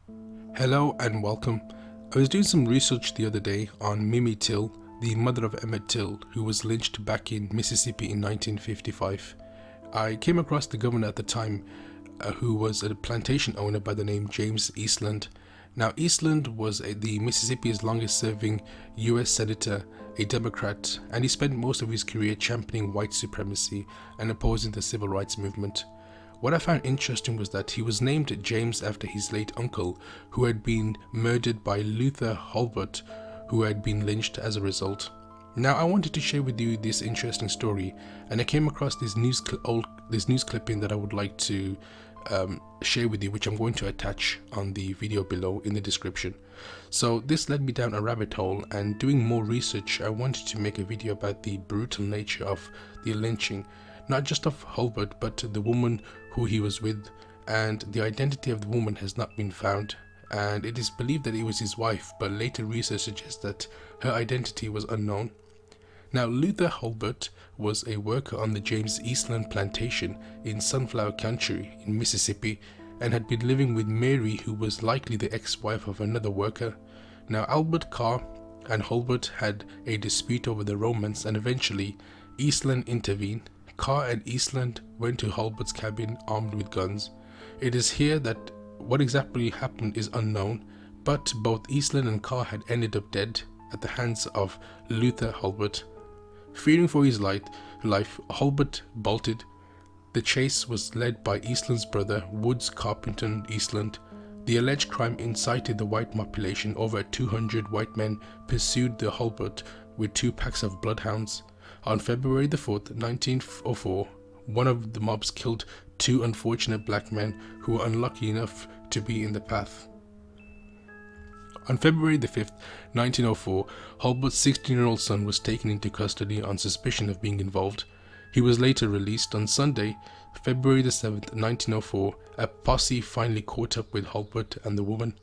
Hello and welcome. I was doing some research the other day on Mimi Till, the mother of Emmett Till, who was lynched back in Mississippi in 1955. I came across the governor at the time, who was a plantation owner by the name James Eastland. Now, Eastland was the Mississippi's longest serving US Senator, a Democrat, and he spent most of his career championing white supremacy and opposing the civil rights movement. What I found interesting was that he was named James after his late uncle, who had been murdered by Luther Holbert, who had been lynched as a result. Now, I wanted to share with you this interesting story, and I came across this news clipping that I would like to share with you, which I'm going to attach on the video below in the description. So this led me down a rabbit hole, and doing more research, I wanted to make a video about the brutal nature of the lynching, not just of Holbert, but the woman who he was with, and the identity of the woman has not been found, and it is believed that it was his wife, but later research suggests that her identity was unknown. Now, Luther Holbert was a worker on the James Eastland plantation in Sunflower Country in Mississippi, and had been living with Mary, who was likely the ex-wife of another worker. Now, Albert Carr and Holbert had a dispute over the romance, and eventually Eastland intervened. Carr and Eastland went to Holbert's cabin armed with guns. It is here that what exactly happened is unknown, but both Eastland and Carr had ended up dead at the hands of Luther Holbert. Fearing for his life, Holbert bolted. The chase was led by Eastland's brother, Woods Carpenter Eastland. The alleged crime incited the white population. Over 200 white men pursued the Holbert with 2 packs of bloodhounds. On February the 4th, 1904, one of the mobs killed 2 unfortunate black men who were unlucky enough to be in the path. On February the 5th, 1904, Holbert's 16-year-old son was taken into custody on suspicion of being involved. He was later released. On Sunday, February the 7th, 1904, a posse finally caught up with Holbert and the woman.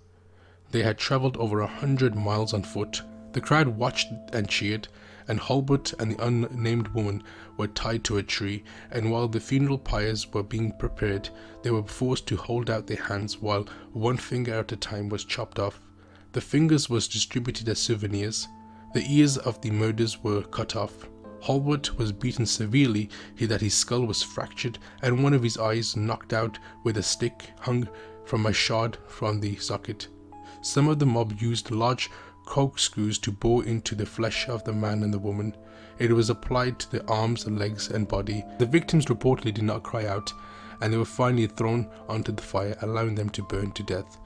They had travelled over 100 miles on foot. The crowd watched and cheered, and Holbert and the unnamed woman were tied to a tree, and while the funeral pyres were being prepared, they were forced to hold out their hands while one finger at a time was chopped off. The fingers was distributed as souvenirs. The ears of the murderers were cut off. Holbert was beaten severely, that his skull was fractured and one of his eyes knocked out with a stick hung from a shard from the socket. Some of the mob used large corkscrews to bore into the flesh of the man and the woman. It was applied to the arms, legs and body. The victims reportedly did not cry out, and they were finally thrown onto the fire, allowing them to burn to death.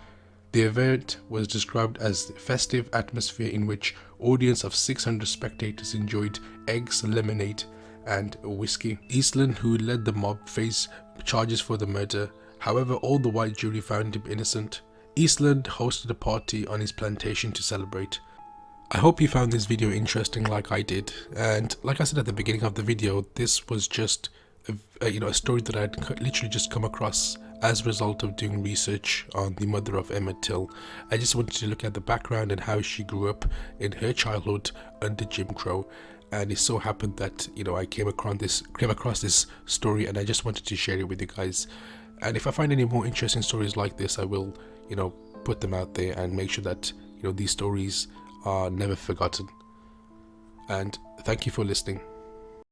The event was described as a festive atmosphere in which audience of 600 spectators enjoyed eggs, lemonade and whiskey. Eastland, who led the mob, faced charges for the murder. However, all the white jury found him innocent. Eastland hosted a party on his plantation to celebrate. I hope you found this video interesting like I did, and like I said at the beginning of the video, this was just a story that I had literally just come across as a result of doing research on the mother of Emmett Till. I just wanted to look at the background and how she grew up in her childhood under Jim Crow, and it so happened that I came across this story, and I just wanted to share it with you guys. And if I find any more interesting stories like this, I will put them out there and make sure that these stories are never forgotten. And thank you for listening.